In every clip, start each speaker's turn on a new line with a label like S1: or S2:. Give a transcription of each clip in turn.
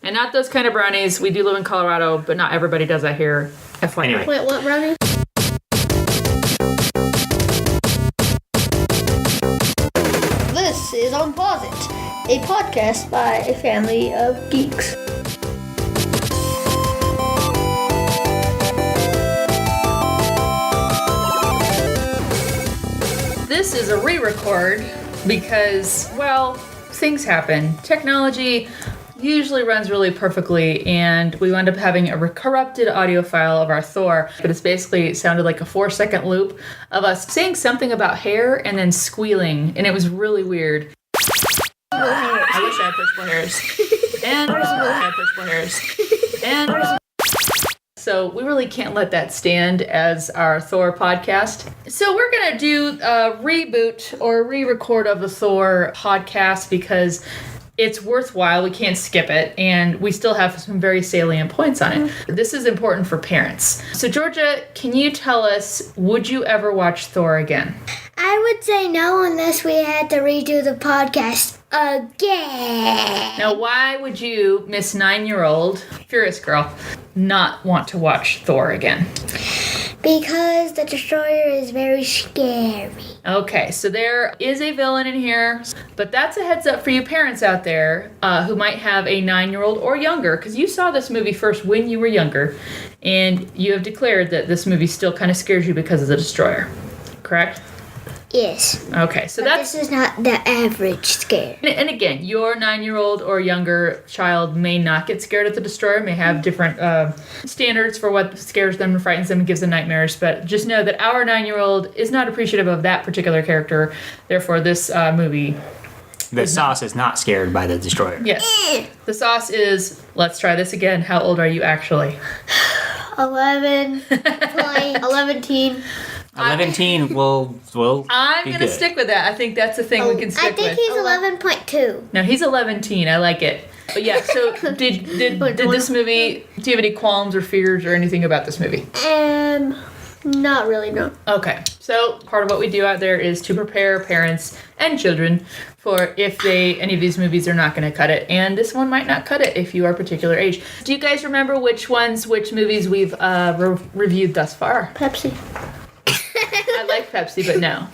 S1: And not those kind of brownies. We do live in Colorado, but not everybody does that here. FYI.
S2: Anyway. Wait, what brownies? This is UnpauseIt, a podcast by a family of geeks.
S1: This is a re-record because, well, things happen. Technology usually runs really perfectly, and we wound up having a corrupted audio file of our Thor, but it's basically sounded like a 4-second loop of us saying something about hair and then squealing, and it was really weird. I wish I had purple hairs. And I had purple hairs. And so we really can't let that stand as our Thor podcast. So we're going to do a reboot or re-record of the Thor podcast because it's worthwhile. We can't skip it. And we still have some very salient points on it. This is important for parents. So Georgia, can you tell us, would you ever watch Thor again?
S3: I would say no unless we had to redo the podcast again.
S1: Now, why would you, Miss 9-year-old, Furious Girl, not want to watch Thor again?
S3: Because the Destroyer is very scary.
S1: Okay, so there is a villain in here, but that's a heads up for you parents out there who might have a 9-year-old or younger, because you saw this movie first when you were younger, and you have declared that this movie still kind of scares you because of the Destroyer, correct?
S3: Yes.
S1: Okay, so
S3: but this is not the average scare.
S1: And again, your 9-year-old or younger child may not get scared at the Destroyer, may have different standards for what scares them and frightens them and gives them nightmares, but just know that our 9-year-old is not appreciative of that particular character. Therefore, this movie...
S4: The sauce is not scared by the Destroyer.
S1: Yes. The sauce is, let's try this again. How old are you actually?
S3: 11.
S2: 11-teen.
S4: 11-teen will
S1: I'm going to stick with that. I think that's a thing we can stick with.
S3: I think he's 11.2.
S1: No, he's 11-teen. I like it. But yeah, so did this movie, do you have any qualms or fears or anything about this movie?
S2: Not really, no.
S1: Okay, so part of what we do out there is to prepare parents and children for if any of these movies are not going to cut it. And this one might not cut it if you are a particular age. Do you guys remember which movies we've reviewed thus far?
S2: Pepsi.
S1: I like Pepsi, but no.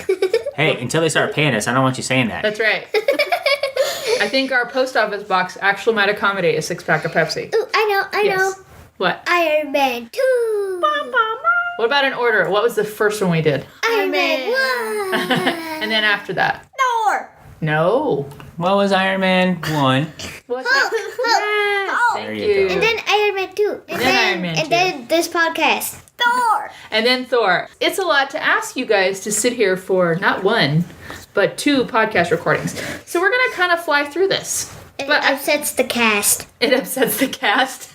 S4: Hey, until they start paying us, I don't want you saying that.
S1: That's right. I think our post office box actually might accommodate a 6-pack of Pepsi.
S3: Ooh, I know.
S1: What?
S3: Iron Man 2.
S1: What about in order? What was the first one we did?
S3: Iron Man 1.
S1: And then after that?
S2: Thor.
S1: No.
S4: What was Iron Man 1?
S1: What's that?
S4: There
S1: Thank
S4: you
S1: you.
S4: go.
S3: And then Iron Man 2. And
S1: Iron Man 2.
S3: And then this podcast. Thor.
S1: And then Thor. It's a lot to ask you guys to sit here for not one, but 2 podcast recordings. So we're going to kind of fly through this.
S3: It upsets the cast.
S1: It upsets the cast.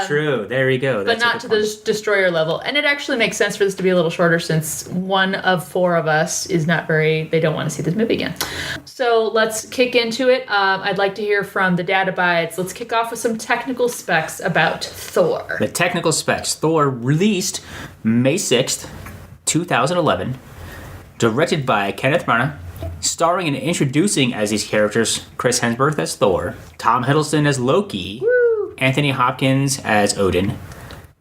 S4: True, there you go.
S1: But not to the Destroyer level. And it actually makes sense for this to be a little shorter since one of 4 of us is they don't want to see this movie again. So let's kick into it. I'd like to hear from the Data Bites. Let's kick off with some technical specs about Thor.
S4: The technical specs. Thor released May 6th, 2011. Directed by Kenneth Branagh. Starring and introducing as these characters Chris Hemsworth as Thor, Tom Hiddleston as Loki, Anthony Hopkins as Odin,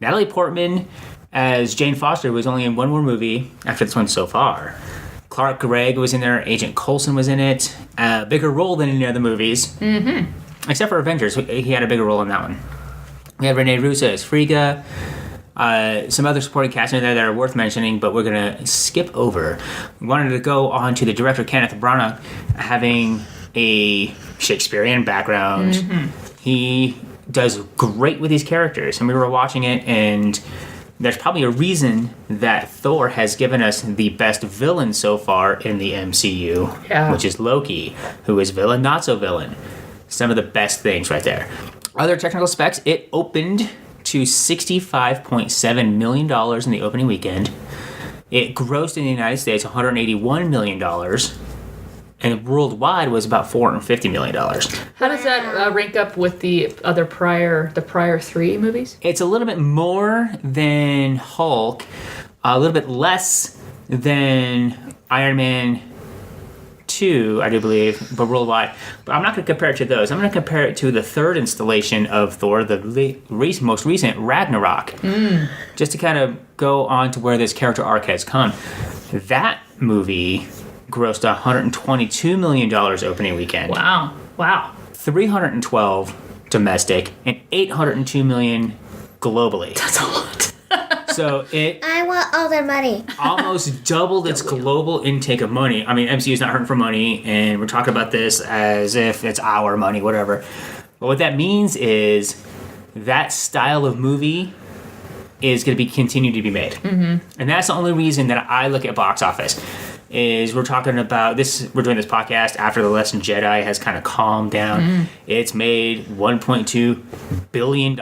S4: Natalie Portman as Jane Foster, who was only in one more movie after this one so far. Clark Gregg was in there, Agent Coulson was in it, a bigger role than any other movies. Mm-hmm. Except for Avengers, he had a bigger role in that one. We had Rene Russo as Frigga, some other supporting cast in there that are worth mentioning, but we're going to skip over. We wanted to go on to the director, Kenneth Branagh, having a Shakespearean background. Mm-hmm. He does great with these characters, and we were watching it, and there's probably a reason that Thor has given us the best villain so far in the MCU, which is Loki, who is villain, not so villain. Some of the best things right there. Other technical specs, it opened to $65.7 million in the opening weekend. It grossed in the United States $181 million, and worldwide was about $450 million.
S1: How does that rank up with the prior 3 movies?
S4: It's a little bit more than Hulk, a little bit less than Iron Man 2, I do believe, but worldwide. But I'm not going to compare it to those. I'm going to compare it to the third installation of Thor, the most recent Ragnarok, just to kind of go on to where this character arc has come. That movie grossed $122 million opening weekend.
S1: Wow.
S4: 312 domestic and 802 million globally.
S1: That's a lot.
S4: So it
S3: I want all their money.
S4: almost doubled its global intake of money. I mean, MCU's not hurting for money, and we're talking about this as if it's our money, whatever. But what that means is that style of movie is going to be continued to be made. Mm-hmm. And that's the only reason that I look at box office. Is we're talking about this, we're doing this podcast after The Last Jedi has kind of calmed down. It's made $1.2 billion.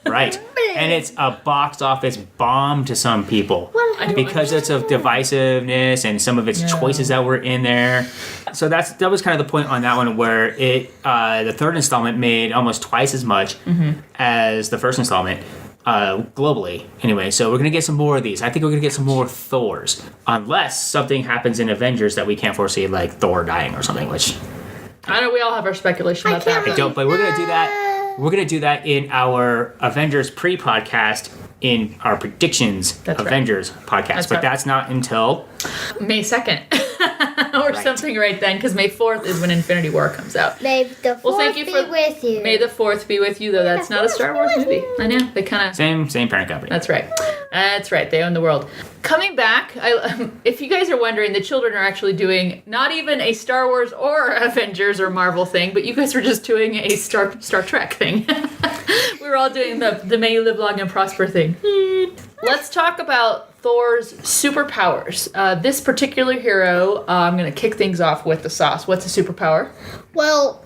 S4: Right. And it's a box office bomb to some people because it's of divisiveness and some of its choices that were in there. So that was kind of the point on that one, where the third installment made almost twice as much as the first installment. Globally, anyway. So we're going to get some more of these. I think we're going to get some more Thors. Unless something happens in Avengers that we can't foresee, like Thor dying or something, which...
S1: I know we all have our speculation about that.
S4: I don't, but we're going to do that. We're going to do that in our Avengers pre-podcast, in our predictions Avengers podcast. But that's not until...
S1: May 2nd. Or something right then, because May 4th is when Infinity War comes out.
S3: May the 4th be with you.
S1: May the 4th be with you, though. That's not a Star Wars movie. I know. They kind of...
S4: Same parent company.
S1: That's right. That's right. They own the world. Coming back, if you guys are wondering, the children are actually doing not even a Star Wars or Avengers or Marvel thing, but you guys were just doing a Star Trek thing. We were all doing the May You Live Long and Prosper thing. Let's talk about Thor's superpowers. This particular hero, I'm going to kick things off with the sauce. What's a superpower?
S2: Well,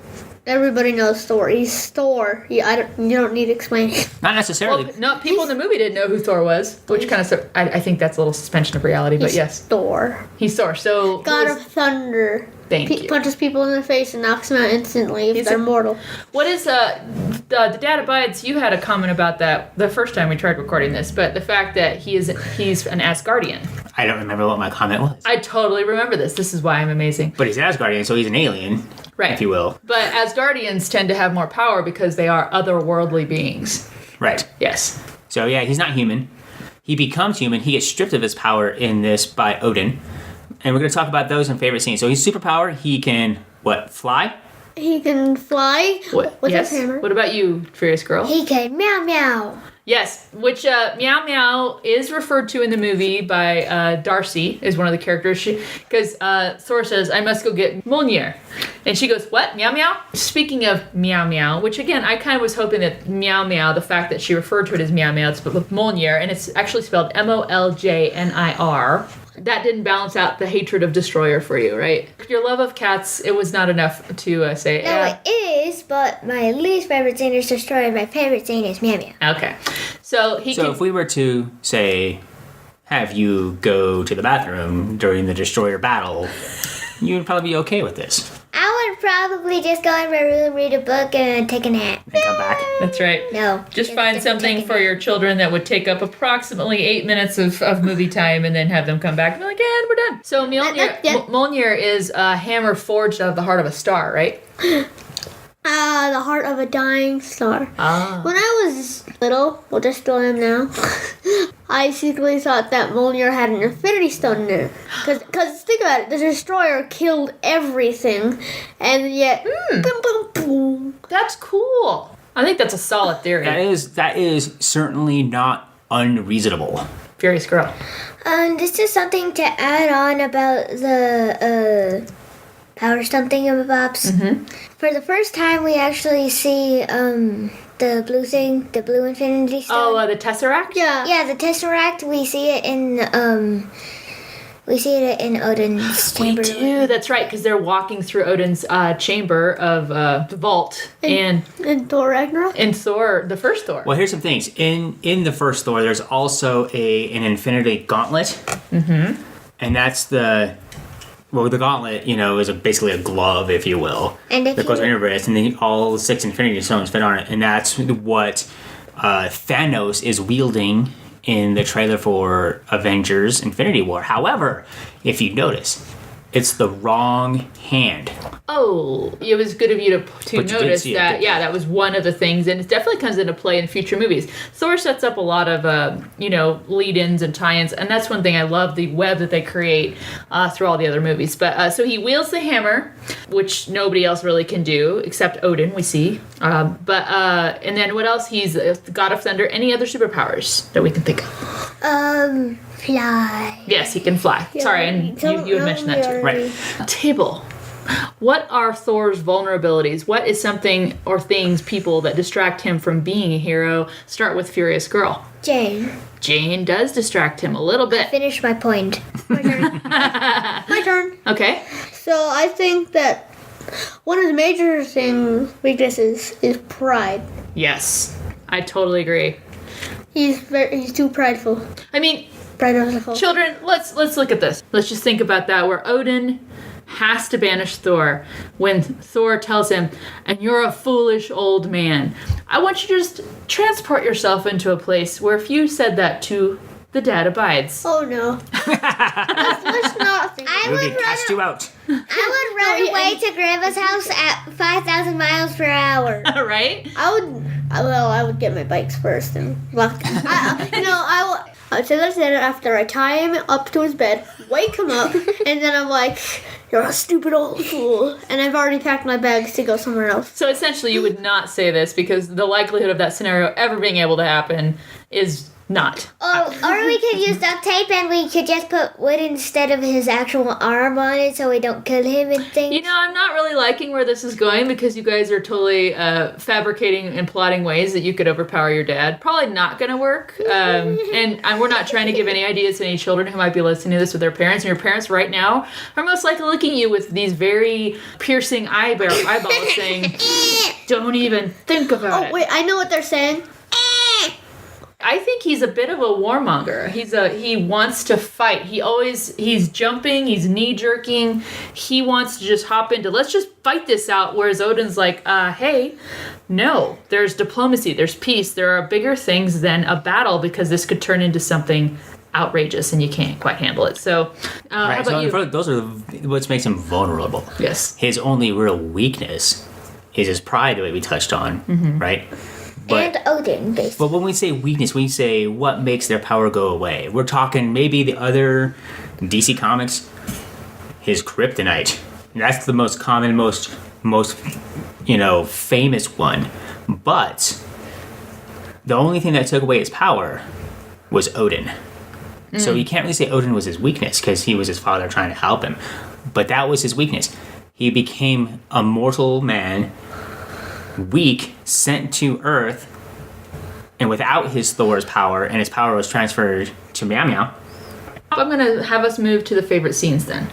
S2: everybody knows Thor. He's Thor. Yeah, you don't need to explain it.
S4: Not necessarily.
S1: Well, no, people in the movie didn't know who Thor was, which kind of... I think that's a little suspension of reality, but yes.
S2: Thor.
S1: He's Thor. So
S2: God of Thunder.
S1: Thank you.
S2: Punches people in the face and knocks them out instantly if they're mortal.
S1: What is the Dad Abides? You had a comment about that the first time we tried recording this, but the fact that he's an Asgardian.
S4: I don't remember what my comment was.
S1: I totally remember this. This is why I'm amazing.
S4: But he's an Asgardian, so he's an alien,
S1: right?
S4: If you will.
S1: But Asgardians tend to have more power because they are otherworldly beings.
S4: Right.
S1: Yes.
S4: So yeah, he's not human. He becomes human. He gets stripped of his power in this by Odin. And we're going to talk about those in favorite scenes. So he's superpower. He can, fly?
S2: He can fly with his hammer.
S1: What about you, Furious Girl?
S3: He can meow meow.
S1: Yes, which meow meow is referred to in the movie by Darcy, is one of the characters. Because Thor says, I must go get Mjolnir. And she goes, what? Meow meow? Speaking of meow meow, which again, I kind of was hoping that meow meow, the fact that she referred to it as meow meow, it's with Mjolnir, and it's actually spelled Moljnir. That didn't balance out the hatred of Destroyer for you, right? Your love of cats, it was not enough to say...
S3: No, it is, but my least favorite scene is Destroyer. My favorite scene is meow meow.
S1: Okay. So
S4: if we were to, say, have you go to the bathroom during the Destroyer battle, you would probably be okay with this.
S3: I would probably just go in my room, read a book, and take a nap.
S4: And come back.
S1: That's right.
S3: No.
S1: Just find something for your children that would take up approximately 8 minutes of movie time and then have them come back and be like, yeah, we're done. So Mjolnir is a hammer forged out of the heart of a star, right?
S2: The heart of a dying star.
S1: Ah.
S2: When I was little, well, just still am now, I secretly thought that Mjolnir had an Infinity Stone in it. Because think about it, the Destroyer killed everything, and yet, boom, boom, boom.
S1: That's cool. I think that's a solid theory.
S4: That is certainly not unreasonable.
S1: Furious Girl.
S3: This is something to add on about the Power Stone thingamabobs.
S1: Mm-hmm.
S3: For the first time, we actually see the blue thing, the blue Infinity Stone.
S1: Oh, the Tesseract?
S3: Yeah, the Tesseract. We see it in Odin's chamber.
S1: We do. That's right, because they're walking through Odin's chamber of the vault and
S2: Thor Ragnarok.
S1: And Thor, the first Thor.
S4: Well, here's some things. In the first Thor, there's also an Infinity Gauntlet. Mm-hmm. And that's the gauntlet, is basically a glove, if you will,
S3: and
S4: that goes on your wrist, and then all 6 Infinity Stones fit on it, and that's what Thanos is wielding in the trailer for Avengers Infinity War. However, if you notice, It's the wrong hand.
S1: Oh, it was good of you to
S4: But you did
S1: notice
S4: see it,
S1: that.
S4: didn't you?
S1: Yeah, that was one of the things, and it definitely comes into play in future movies. Thor sets up a lot of, lead-ins and tie-ins, and that's one thing I love, the web that they create through all the other movies. But so he wields the hammer, which nobody else really can do except Odin. We see, and then what else? He's the god of thunder. Any other superpowers that we can think of?
S3: Fly.
S1: Yes, he can fly. Sorry, and you had mentioned that too.
S4: Right.
S1: Table. What are Thor's vulnerabilities? What is something or things, people that distract him from being a hero? Start with Furious Girl.
S3: Jane.
S1: Jane does distract him a little bit.
S3: Finish my point.
S2: My turn. My turn.
S1: Okay.
S2: So I think that one of the major weaknesses is pride.
S1: Yes, I totally agree.
S2: He's too prideful.
S1: I mean,
S2: Prideful.
S1: children, let's look at this. Let's just think about that, where Odin has to banish Thor when Thor tells him, and you're a foolish old man. I want you to just transport yourself into a place where if you said that to the dad abides.
S2: Oh no. let's not think.
S3: I
S4: We'll
S3: would
S4: cast you out.
S3: I would run away to Grandma's house at 5,000 miles per hour.
S1: Right?
S2: I would get my bikes first and walk. I would say that's it after I tie him up to his bed, wake him up, and then I'm like, you're a stupid old fool. And I've already packed my bags to go somewhere else.
S1: So essentially you would not say this because the likelihood of that scenario ever being able to happen is not.
S3: Or we could use duct tape and we could just put wood instead of his actual arm on it so we don't kill him and things.
S1: You know, I'm not really liking where this is going because you guys are totally fabricating and plotting ways that you could overpower your dad. Probably not going to work. And we're not trying to give any ideas to any children who might be listening to this with their parents. And your parents right now are most likely looking at you with these very piercing eyeballs saying, don't even think about it.
S2: Oh, wait, I know what they're saying.
S1: I think he's a bit of a warmonger. He wants to fight. He's jumping, he's knee jerking. He wants to just hop into, let's just fight this out. Whereas Odin's like, hey, no, there's diplomacy, there's peace. There are bigger things than a battle because this could turn into something outrageous and you can't quite handle it. So, how about you?
S4: Those are what makes him vulnerable.
S1: Yes.
S4: His only real weakness is his pride, the way we touched on, right?
S3: And Odin, basically.
S4: But when we say weakness, we say what makes their power go away. We're talking maybe the other DC Comics, his kryptonite. That's the most common, most famous one. But the only thing that took away his power was Odin. So you can't really say Odin was his weakness because he was his father trying to help him. But that was his weakness. He became a mortal man, weak, sent to Earth, and without his Thor's power, and his power was transferred to Meow Meow.
S1: I'm going to have us move to the favorite scenes then.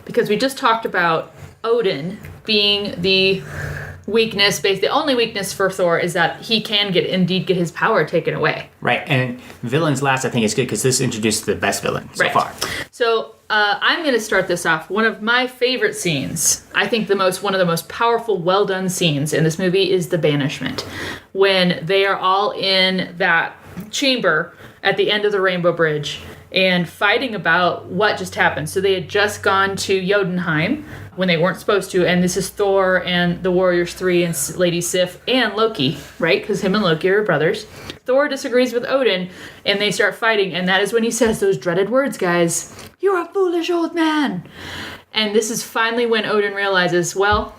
S1: Because we just talked about Odin being the weakness, the only weakness for Thor is that he can get his power taken away.
S4: Right, and villains last I think is good because this introduced the best villain so far.
S1: So I'm going to start this off. One of my favorite scenes, I think one of the most powerful, well-done scenes in this movie is the banishment. When they are all in that chamber at the end of the Rainbow Bridge and fighting about what just happened. So they had just gone to Jotunheim when they weren't supposed to, and this is Thor and the Warriors 3 and Lady Sif and Loki, right? Because him and Loki are brothers. Thor disagrees with Odin, and they start fighting, and that is when he says those dreaded words, guys. You're a foolish old man. And this is finally when Odin realizes, well,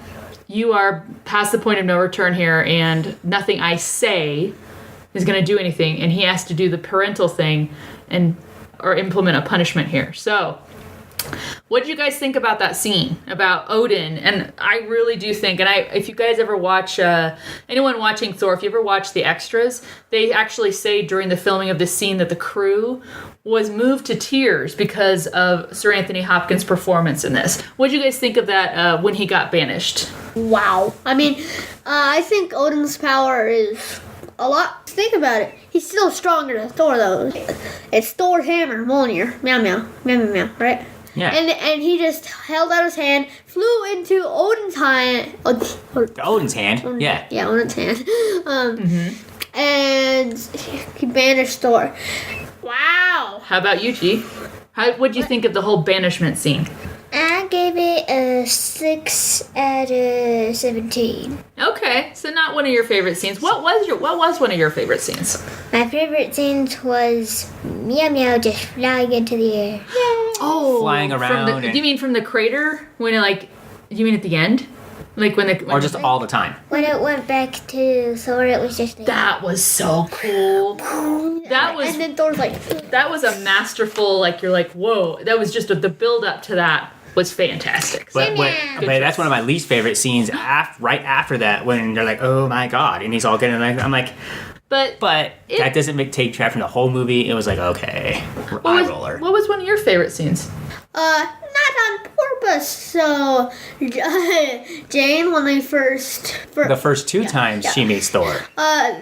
S1: you are past the point of no return here, and nothing I say is going to do anything, and he has to do the parental thing or implement a punishment here. So, what did you guys think about that scene, about Odin? And I really do think, and if you guys ever watch, anyone watching Thor, if you ever watch the extras, they actually say during the filming of this scene that the crew was moved to tears because of Sir Anthony Hopkins' performance in this. What did you guys think of that when he got banished?
S2: Wow. I mean, I think Odin's power is a lot. Think about it. He's still stronger than Thor, though. It's Thor's hammer, Mjolnir. Meow, meow. Meow, meow, meow, right?
S4: Yeah.
S2: And he just held out his hand, flew into Odin's hand.
S4: Odin's hand, yeah.
S2: Yeah, Odin's hand. And he banished Thor. Wow.
S1: How about you, G? What did you think of the whole banishment scene?
S3: I gave it a 6 out of 17.
S1: Okay, so not one of your favorite scenes. What was one of your favorite scenes?
S3: My favorite scenes was Meow Meow just flying into the air.
S1: Oh,
S4: Flying around
S1: do you mean from the crater? When you mean at the end? Like
S4: or just all the time?
S3: When it went back to Thor, it was just like...
S1: That was so cool. That was,
S2: And then Thor's like,
S1: that was a masterful, like, you're like, whoa. That was just, the build up to that was fantastic.
S4: But that's one of my least favorite scenes. Right after that, when they're like, "Oh my god," and he's all getting like, I'm like, but that doesn't take track from the whole movie. It was like, okay, eye roller.
S1: What was one of your favorite scenes?
S2: not on purpose. So, Jane, when they
S4: The first two times she meets Thor.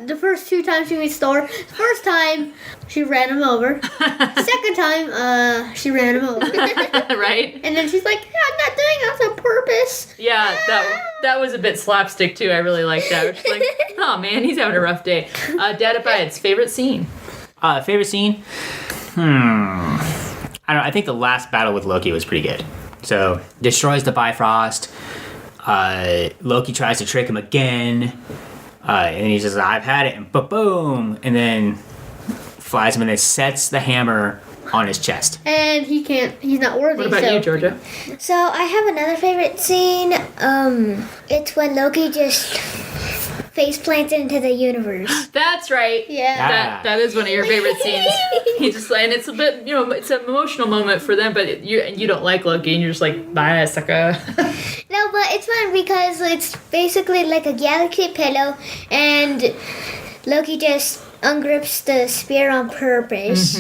S2: the first 2 times she meets Thor, first time she ran him over. Second time, she ran him over.
S1: Right?
S2: And then she's like, I'm not doing this on purpose.
S1: Yeah, that was a bit slapstick too. I really liked that. She's like, oh man, he's having a rough day. Dad Abide's favorite scene.
S4: Favorite scene? I don't know. I think the last battle with Loki was pretty good. So, destroys the Bifrost. Loki tries to trick him again. And he says, I've had it. And boom. And then flies him and then sets the hammer on his chest.
S2: And he's not worthy.
S1: What about you, Georgia?
S3: So I have another favorite scene. It's when Loki just face plants into the universe.
S1: That's right.
S2: Yeah.
S1: That is one of your favorite scenes. He just, and it's a bit, it's an emotional moment for them, but you don't like Loki, and you're just like, bye, sucker.
S3: No, but it's fun because it's basically like a galaxy pillow, and Loki just ungrips the spear on purpose.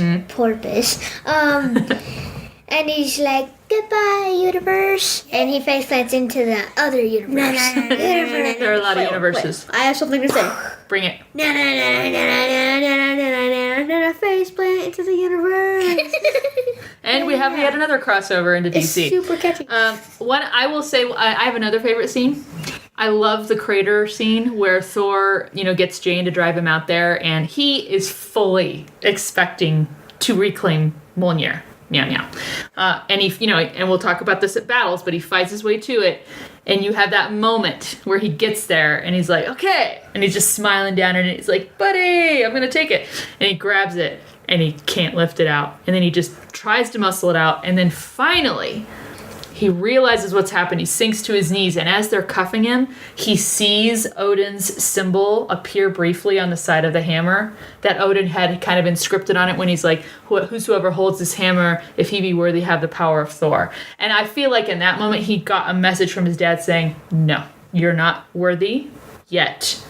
S3: And he's like, goodbye, universe. And he face plants into the other universe.
S1: There are a lot of universes.
S2: I have something to say.
S1: Bring it.
S2: Face plant into the universe.
S1: And we have yet another crossover into
S2: It's
S1: DC.
S2: super catchy.
S1: One, I will say, I have another favorite scene. I love the crater scene where Thor, gets Jane to drive him out there, and he is fully expecting to reclaim Mjolnir. Meow meow. And he, and we'll talk about this at battles, but he fights his way to it. And you have that moment where he gets there and he's like, okay. And he's just smiling down at it. He's like, buddy, I'm going to take it. And he grabs it and he can't lift it out. And then he just tries to muscle it out. And then finally, he realizes what's happened. He sinks to his knees. And as they're cuffing him, he sees Odin's symbol appear briefly on the side of the hammer. That Odin had kind of been scripted on it when he's like, whosoever holds this hammer, if he be worthy, have the power of Thor. And I feel like in that moment, he got a message from his dad saying, no, you're not worthy yet.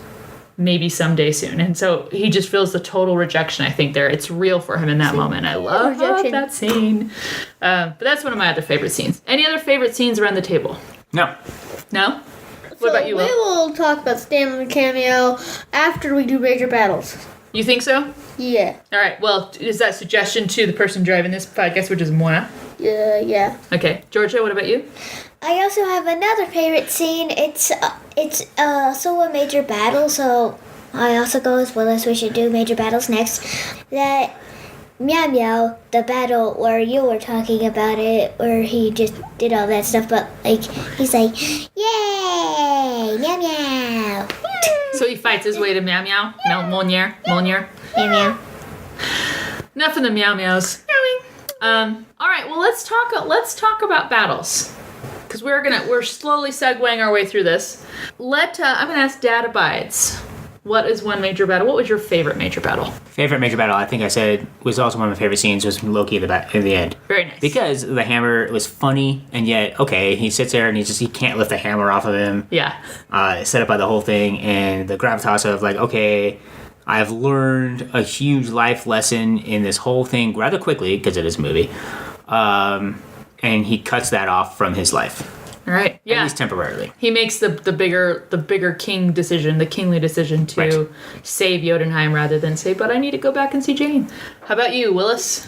S1: Maybe someday soon. And so he just feels the total rejection, I think, there. It's real for him in that moment. I love that scene. But that's one of my other favorite scenes. Any other favorite scenes around the table?
S4: No?
S1: What about you,
S2: We
S1: Will?
S2: will talk about Stanley Cameo after we do major battles.
S1: You think so?
S2: Yeah.
S1: All right. Well, is that suggestion to the person driving this podcast, which is Moana?
S2: Yeah.
S1: Okay. Georgia, what about you?
S3: I also have another favorite scene. It's also a major battle, so I also go with Willis. We should do major battles next. That Meow Meow, the battle where you were talking about it, where he just did all that stuff, but he's like, yay, Meow Meow.
S1: So he fights his way to Meow Meow? Mjolnir?
S3: Meow Meow.
S1: Enough of the Meow Meows. All right. Well, let's talk about battles. Because we're slowly segueing our way through this. I'm gonna ask Dad Abides. What is one major battle? What was your favorite major battle?
S4: Favorite major battle, I think I said, was also one of my favorite scenes, was Loki in the end.
S1: Very nice.
S4: Because the hammer was funny, and yet, okay, he sits there and he can't lift the hammer off of him.
S1: Yeah.
S4: Set up by the whole thing, and the gravitas of like, okay, I've learned a huge life lesson in this whole thing rather quickly, because it is a movie. And he cuts that off from his life.
S1: All right. Yeah.
S4: At least temporarily.
S1: He makes the bigger king decision, the kingly decision to save Jotunheim rather than say, but I need to go back and see Jane. How about you, Willis?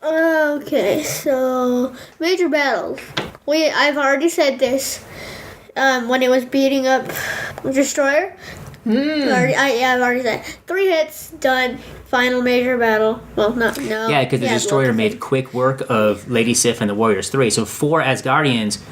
S2: Okay, so major battles. I've already said this. When it was beating up Destroyer, I've already said 3 hits, done. Final major battle. Well, no.
S4: Yeah, because the Destroyer made quick work of Lady Sif and the Warriors 3. So 4 Asgardians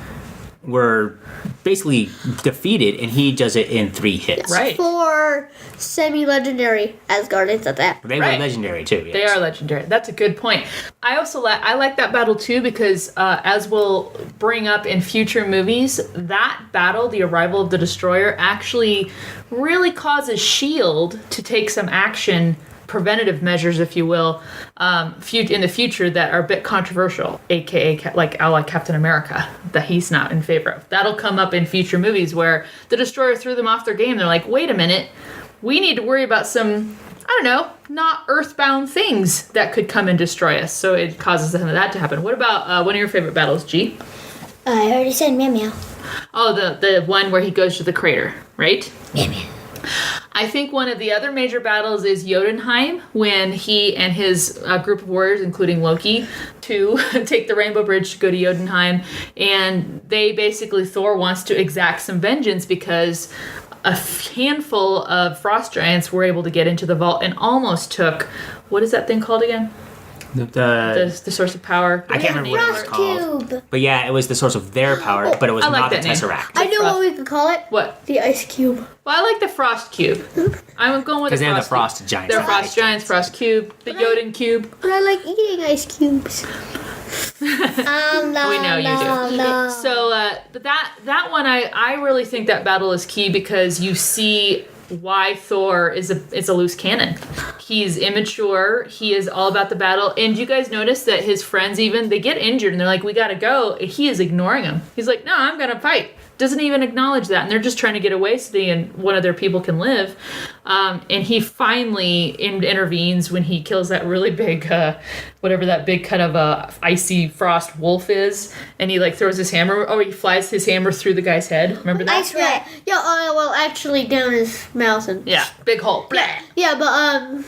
S4: were basically defeated, and he does it in 3 hits.
S1: Right.
S2: 4 semi-legendary Asgardians at that.
S4: They were legendary too. Yes.
S1: They are legendary. That's a good point. I also I like that battle too because as we'll bring up in future movies, that battle, the arrival of the Destroyer, actually really causes S.H.I.E.L.D. to take some action, preventative measures, if you will, in the future that are a bit controversial, aka like Captain America, that he's not in favor of. That'll come up in future movies where the Destroyer threw them off their game. They're like, wait a minute, we need to worry about some, I don't know, not earthbound things that could come and destroy us. So it causes that to happen. What about one of your favorite battles, G?
S3: I already said Meow Meow.
S1: Oh, the one where he goes to the crater, right?
S3: Meow Meow.
S1: I think one of the other major battles is Jotunheim, when he and his group of warriors, including Loki, to take the Rainbow Bridge to go to Jotunheim. And they basically, Thor wants to exact some vengeance because a handful of frost giants were able to get into the vault and almost took, what is that thing called again? The source of power.
S4: I can't remember what it was
S3: Frost
S4: called.
S3: Cube.
S4: But yeah, it was the source of their power, but it was
S1: I like
S4: not the
S1: that name.
S4: Tesseract.
S2: I know what we could call it.
S1: What?
S2: The Ice Cube.
S1: Well, I like the Frost Cube. I'm going with
S4: Because
S1: the
S4: they're the
S1: Frost
S4: Frost
S1: Cube.
S4: Giants.
S1: They're Frost Giants, Frost Cube, the Jotun Cube.
S2: But I like eating ice cubes.
S1: We know you do.
S3: No.
S1: So that one, I really think that battle is key because you see why Thor is a loose cannon. He's immature. He is all about the battle. And you guys notice that his friends they get injured and they're like, we gotta go. And he is ignoring them. He's like, no, I'm gonna fight. Doesn't even acknowledge that. And they're just trying to get away so one of their people can live. And he finally intervenes when he kills that really big, whatever that big kind of icy frost wolf is. And he throws his hammer. Oh, he flies his hammer through the guy's head. Remember that?
S3: Ice Rat.
S2: Yeah, well, actually down his mouth and...
S1: Yeah, big hole. Blah.
S2: Yeah, but,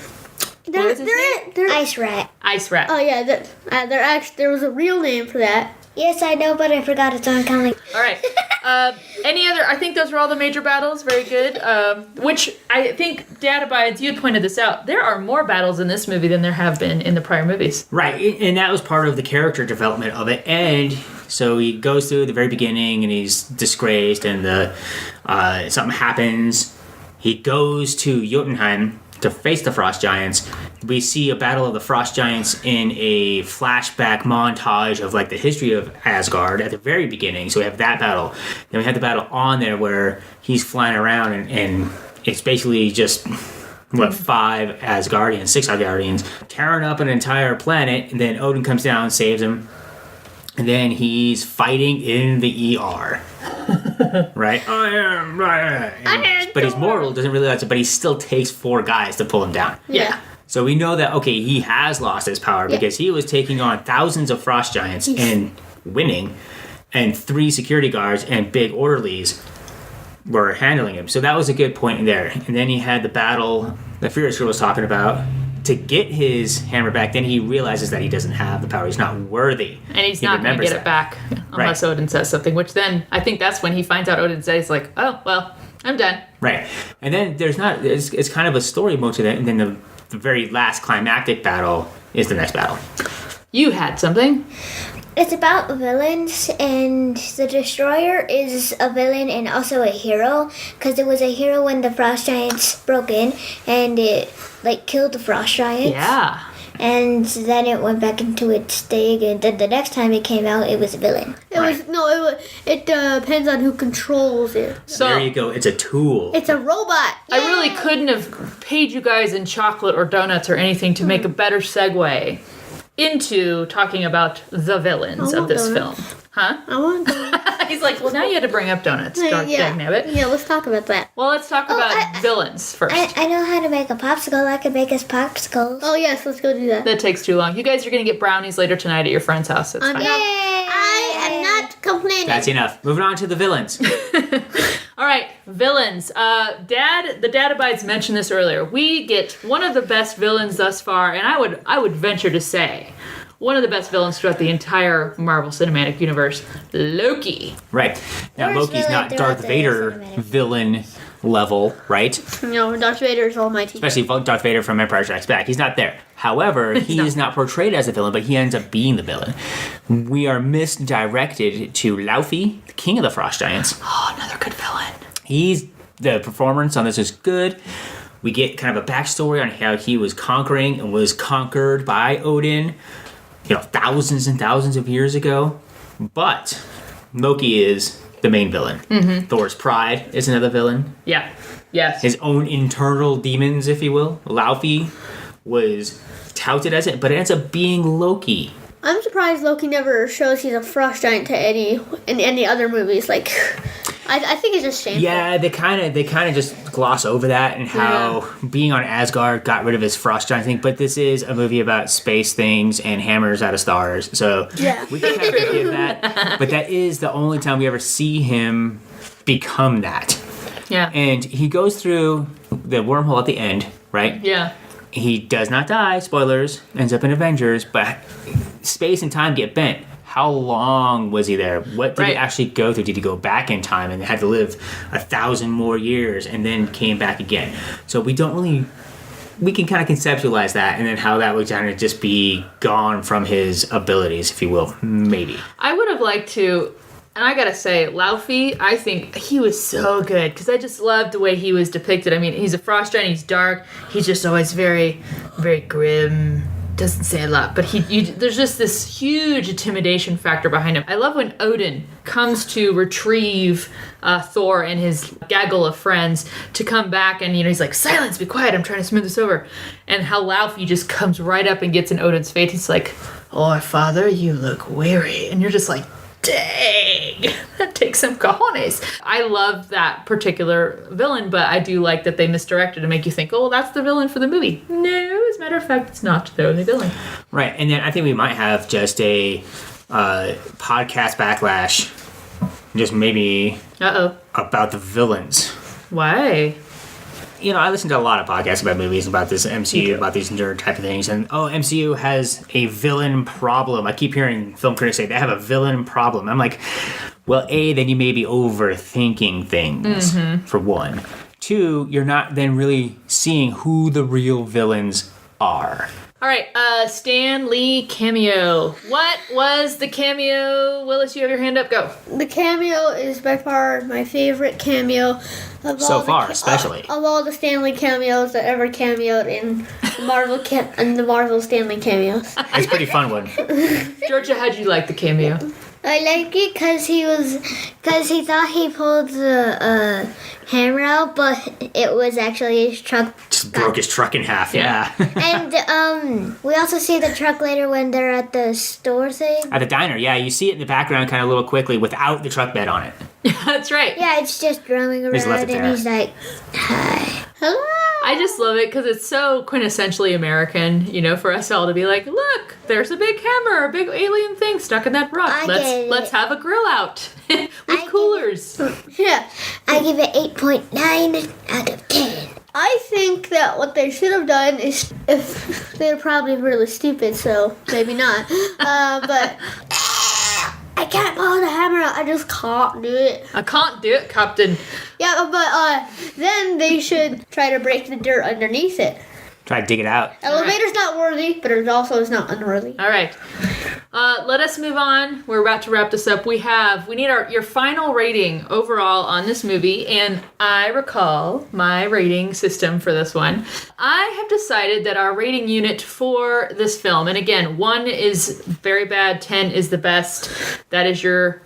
S1: What was his name?
S3: Ice Rat.
S1: Ice rat.
S2: Oh, yeah, there was a real name for that.
S3: Yes, I know, but I forgot it's on kind of like...
S1: All right. Any other? I think those were all the major battles. Very good. Which I think, Dad Abides, you had pointed this out. There are more battles in this movie than there have been in the prior movies.
S4: Right, and that was part of the character development of it. And so he goes through the very beginning, and he's disgraced, and something happens. He goes to Jotunheim to face the Frost Giants. We see a battle of the Frost Giants in a flashback montage of the history of Asgard at the very beginning. So we have that battle. Then we have the battle on there where he's flying around and it's basically just 5 Asgardians, 6 Asgardians tearing up an entire planet. And then Odin comes down and saves him. And then he's fighting in the ER. Right? But he's mortal, doesn't really like it, but he still takes 4 guys to pull him down.
S1: Yeah.
S4: So we know that, okay, he has lost his power because he was taking on thousands of frost giants and winning, and 3 security guards and big orderlies were handling him. So that was a good point in there. And then he had the battle that Furious Girl was talking about to get his hammer back. Then he realizes that he doesn't have the power. He's not worthy.
S1: And he's not going to get it back unless Odin says something, which then I think that's when he finds out Odin says, oh, well, I'm done.
S4: Right. And then it's kind of a story mode to that. And then the very last climactic battle is the next battle.
S1: You had something.
S3: It's about villains, and the Destroyer is a villain and also a hero, because it was a hero when the Frost Giants broke in, and it, killed the Frost Giants.
S1: Yeah.
S3: And then it went back into its state, and then the next time it came out, it was a villain.
S2: It depends on who controls it.
S1: So
S4: there you go. It's a tool.
S2: It's a robot.
S1: I really couldn't have paid you guys in chocolate or donuts or anything to make a better segue into talking about the villains of this
S2: donuts.
S1: film. Huh?
S2: I want to.
S1: He's like, well, now you had to bring up donuts. Dark dagnabbit.
S2: Yeah, let's talk about that.
S1: Well, let's talk about villains first.
S3: I know how to make a popsicle. I can make us popsicles.
S2: Oh, yes, let's go do that.
S1: That takes too long. You guys are going to get brownies later tonight at your friend's house. It's fine.
S2: I am not complaining.
S4: That's enough. Moving on to the villains.
S1: All right, villains. The Dad Abides mentioned this earlier. We get one of the best villains thus far, and I would venture to say one of the best villains throughout the entire Marvel Cinematic Universe, Loki.
S4: Right. Now,
S3: Worst
S4: Loki's
S3: villain
S4: not
S3: throughout
S4: Darth
S3: the
S4: Vader
S3: cinematic
S4: villain level, right?
S2: Darth Vader is almighty.
S4: Especially Darth Vader from Empire Strikes Back. He's not there. However, he is not portrayed as a villain, but he ends up being the villain. We are misdirected to Laufey, the king of the Frost Giants.
S1: Oh, another good villain.
S4: The performance on this is good. We get kind of a backstory on how he was conquering and was conquered by Odin, thousands and thousands of years ago. But Loki is the main villain. Mm-hmm. Thor's pride is another villain.
S1: Yeah. Yes.
S4: His own internal demons, if you will. Laufey was touted as it, but it ends up being Loki.
S2: I'm surprised Loki never shows he's a frost giant in any other movies. Like, I think it's just shameful.
S4: Yeah, they kind of just gloss over that and how being on Asgard got rid of his frost giant thing. But this is a movie about space things and hammers out of stars, so we can kind of forgive that. But that is the only time we ever see him become that.
S1: Yeah.
S4: And he goes through the wormhole at the end, right?
S1: Yeah.
S4: He does not die, spoilers, ends up in Avengers, but space and time get bent. How long was he there? What did he actually go through? Did he go back in time and had to live 1,000 more years and then came back again? So we can kind of conceptualize that and then how that would kind of just be gone from his abilities, if you will, maybe.
S1: I would have liked to, and I gotta say, Laufey, I think he was so good because I just loved the way he was depicted. I mean, he's a frost giant, he's dark, he's just always very, very grim. Doesn't say a lot, but there's just this huge intimidation factor behind him. I love when Odin comes to retrieve Thor and his gaggle of friends to come back, and he's like, "Silence, be quiet, I'm trying to smooth this over." And how Laufey just comes right up and gets in Odin's face. He's like, "Oh, father, you look weary," and you're just like, dang, that takes some cojones. I love that particular villain, but I do like that they misdirected to make you think, oh, that's the villain for the movie. No, as a matter of fact, it's not the only villain.
S4: Right, and then I think we might have just a podcast backlash, just maybe about the villains.
S1: Why?
S4: I listen to a lot of podcasts about movies, about this MCU, about these nerd type of things, and MCU has a villain problem. I keep hearing film critics say they have a villain problem. I'm like, well, A, then you may be overthinking things, for one. Two, you're not then really seeing who the real villains are.
S1: All right, Stan Lee Cameo. What was the cameo? Willis, you have your hand up. Go.
S2: The cameo is by far my favorite cameo of
S4: especially
S2: of all the Stan Lee cameos that ever cameoed in the Marvel Stan Lee cameos.
S4: It's a pretty fun one.
S1: Georgia, how'd you like the cameo?
S3: I like it because he thought he pulled the hammer out, but it was actually his truck.
S4: Just broke his truck in half. Yeah.
S3: And we also see the truck later when they're at the store thing.
S4: At the diner, yeah. You see it in the background kind of a little quickly without the truck bed on it.
S1: Yeah, that's right.
S3: Yeah, it's just drumming around, and he's like, "Hi."
S2: Hello.
S1: I just love it because it's so quintessentially American, for us all to be like, look, there's a big hammer, a big alien thing stuck in that rock. Let's have a grill out with coolers.
S2: Yeah.
S3: I give it 8.9 out of 10.
S2: I think that what they should have done is, if they're probably really stupid, so maybe not. But I can't pull the hammer out. I just can't do it.
S1: I can't do it, Captain.
S2: Yeah, but then they should try to break the dirt underneath it.
S4: Try to dig it out.
S2: Elevator's not worthy, but it also is not unworthy.
S1: All right. Let us move on. We're about to wrap this up. We need your final rating overall on this movie, and I recall my rating system for this one. I have decided that our rating unit for this film, and again, 1 is very bad, 10 is the best. That is your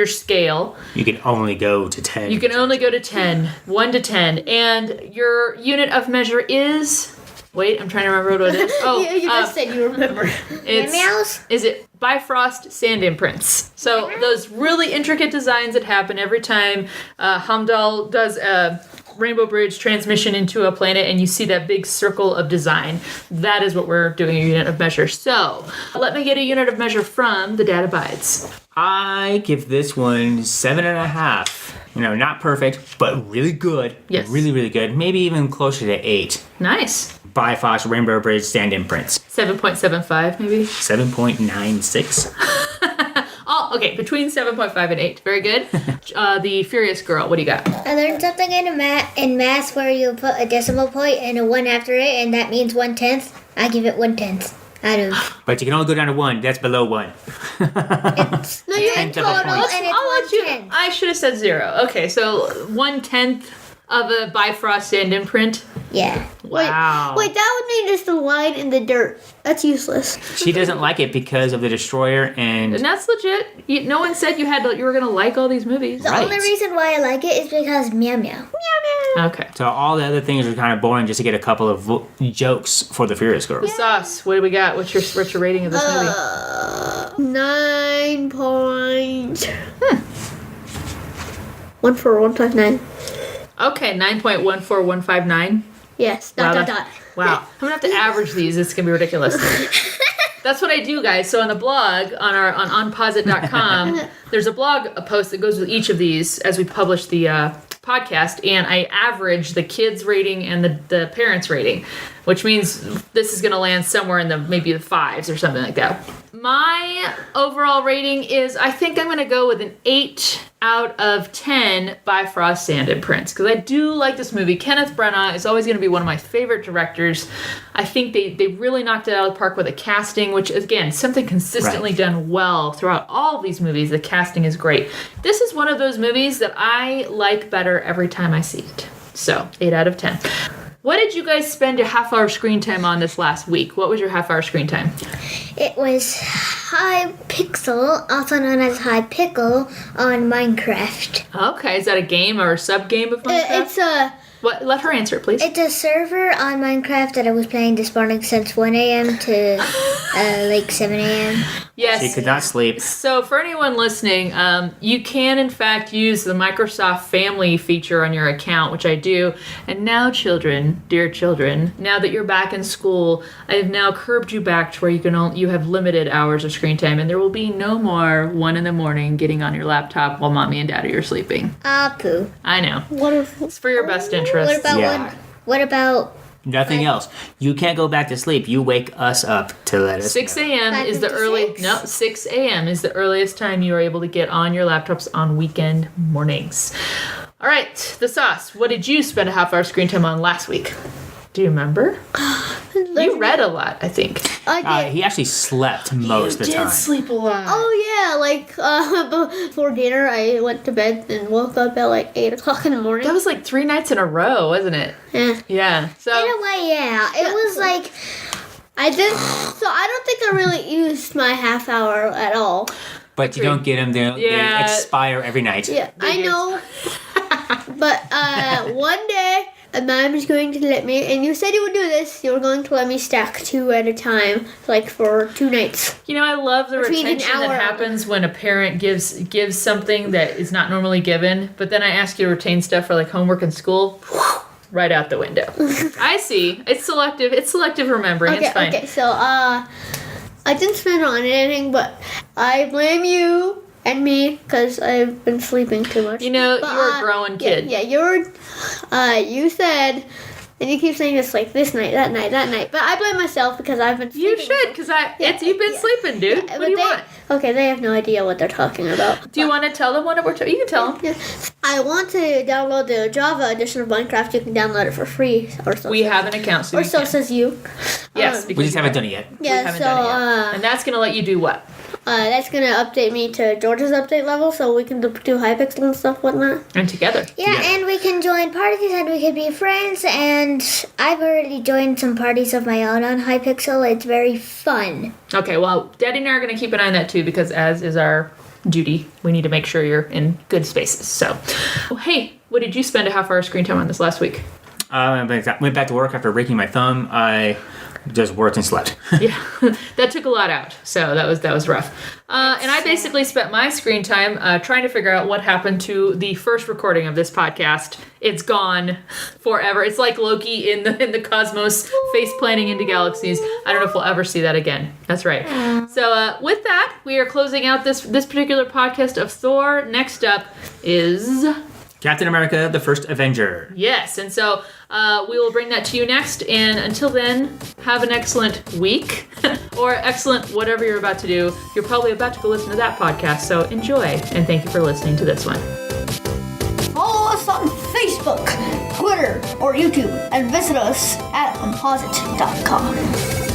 S1: scale.
S4: You can only go to 10.
S1: You can only go to 10. 1 to 10. And your unit of measure is... Wait, I'm trying to remember what it is. Oh,
S2: you just said you remember.
S1: Is it Bifrost sand imprints? So those really intricate designs that happen every time Hamdall does a Rainbow Bridge transmission into a planet and you see that big circle of design. That is what we're doing a unit of measure. So let me get a unit of measure from the Dad Abides.
S4: I give this one 7.5. Not perfect, but really good.
S1: Yes.
S4: Really, really good. Maybe even closer to 8.
S1: Nice.
S4: Bifrost Rainbow Bridge stand imprints.
S1: 7.75 maybe?
S4: 7.96.
S1: okay, between 7.5 and 8. Very good. The Furious Girl, what do you got?
S3: I learned something in math where you put a decimal point and a 1 after it, and that means 1/10. I give it 1/10 out of.
S4: But you can only go down to 1. That's below 1.
S3: It's
S2: No, you
S4: Tenth of a
S3: total,
S4: point.
S3: and it's
S1: I'll let you.
S3: 1/10.
S1: I should have said 0. Okay, so 1/10 of a Bifrost sand imprint.
S3: Yeah.
S1: Wow.
S2: Wait, that would mean just a line in the dirt. That's useless.
S4: She doesn't like it because of the Destroyer and...
S1: And that's legit. No one said you were gonna like all these movies.
S3: The
S4: Right.
S3: only reason why I like it is because meow meow.
S1: Okay.
S4: So all the other things are kind of boring just to get a couple of jokes for the Furious Girl.
S1: The Sauce. What do we got? What's your rating of this movie?
S2: 9 point. 14159.
S1: Okay, 9.14159.
S2: Yes.
S1: Wow,
S2: Dot.
S1: Wow. I'm gonna have to average these. It's gonna be ridiculous. That's what I do, guys. So on the blog, on UnpauseIt.com, there's a blog post that goes with each of these as we publish the podcast, and I average the kids' rating and the parents' rating, which means this is going to land somewhere in maybe the 5s or something like that. My overall rating is, I think I'm going to go with an 8 out of 10 Bifrost sand imprints, because I do like this movie. Kenneth Branagh is always going to be one of my favorite directors. I think they really knocked it out of the park with the casting, which is, again, something consistently done well throughout all of these movies. The casting is great. This is one of those movies that I like better every time I see it. So, 8 out of 10. What did you guys spend your half-hour screen time on this last week? What was your half-hour screen time?
S3: It was Hypixel, also known as Hypickle, on Minecraft.
S1: Okay, is that a game or a sub-game of Minecraft?
S2: It's a.
S1: What? Let her answer it, please.
S3: It's a server on Minecraft that I was playing this morning since 1 a.m. to like 7 a.m.
S1: Yes.
S4: She could not sleep.
S1: So for anyone listening, you can in fact use the Microsoft Family feature on your account, which I do. And now, children, dear children, now that you're back in school, I have now curbed you back to where you have limited hours of screen time, and there will be no more 1 a.m. getting on your laptop while mommy and daddy are sleeping.
S3: Poo.
S1: I know.
S2: What if.
S1: It's for your best interest.
S3: What about
S4: Yeah.
S3: what about
S4: Nothing else. You can't go back to sleep. You wake us up to let us
S1: 6
S4: know.
S1: a.m. is the
S3: 5:56?
S1: 6 a.m. is the earliest time you are able to get on your laptops on weekend mornings. All right, the Sauce. What did you spend a half-hour screen time on last week? Do you remember? You read a lot, I think.
S2: I did.
S4: He actually slept most of the time.
S1: sleep a lot.
S2: Oh yeah, like before dinner, I went to bed and woke up at like 8 o'clock in the morning.
S1: That was like 3 nights in a row, wasn't it?
S2: Yeah.
S1: Yeah.
S3: in
S1: So
S3: a way? Yeah, it was like
S2: I did. So I don't think I really used my half hour at all.
S4: But you don't get them. They
S1: Yeah.
S4: expire every night.
S2: Yeah, I
S1: Figures.
S2: know. But one day, Mom is going to let me, and you said you would do this. You were going to let me stack 2 at a time, like for 2 nights.
S1: you know, I love the
S2: Between an
S1: retention that
S2: hour-
S1: happens when a parent gives something that is not normally given, but then I ask you to retain stuff for like homework in school. Right out the window. I see. It's selective. It's selective remembering.
S2: Okay,
S1: it's fine.
S2: okay. So I didn't spend on anything, but I blame you and me because I've been sleeping too much.
S1: You know,
S2: But,
S1: you're a growing kid.
S2: Yeah, you said, and you keep saying this like this night, that night. But I blame myself because I've been sleeping.
S1: You should, because you've been sleeping, dude.
S2: Yeah,
S1: What
S2: but
S1: do you
S2: they,
S1: want?
S2: Okay, they have no idea what they're talking about.
S1: Do you want to tell them what we're talking? You can tell them.
S2: Yeah. I want to download the Java edition of Minecraft. You can download it for free, or so.
S1: We have an account, so
S2: Or
S1: you
S2: so
S1: can.
S2: says you.
S1: Yes,
S4: We just haven't done it yet.
S2: Yeah.
S1: haven't
S2: So
S1: done it yet. And that's going to let you do what?
S2: that's gonna update me to George's update level, so we can do Hypixel and stuff, whatnot.
S1: And together.
S3: yeah,
S4: Yeah.
S3: and we can join parties and we can be friends. And I've already joined some parties of my own on Hypixel. It's very fun.
S1: Okay, well, Daddy and I are going to keep an eye on that too, because as is our duty, we need to make sure you're in good spaces. So, well, hey, what did you spend a half-hour screen time on this last week?
S4: I went back to work after breaking my thumb. I just worked and slept.
S1: Yeah, that took a lot out. So that was rough. And I basically spent my screen time trying to figure out what happened to the first recording of this podcast. It's gone forever. It's like Loki in the cosmos, face planting into galaxies. I don't know if we'll ever see that again. That's right. So with that, we are closing out this particular podcast of Thor. Next up is
S4: Captain America, the First Avenger.
S1: Yes, and so we will bring that to you next. And until then, have an excellent week or excellent whatever you're about to do. You're probably about to go listen to that podcast, so enjoy. And thank you for listening to this one.
S2: Follow us on Facebook, Twitter, or YouTube, and visit us at UnpauseIt.com.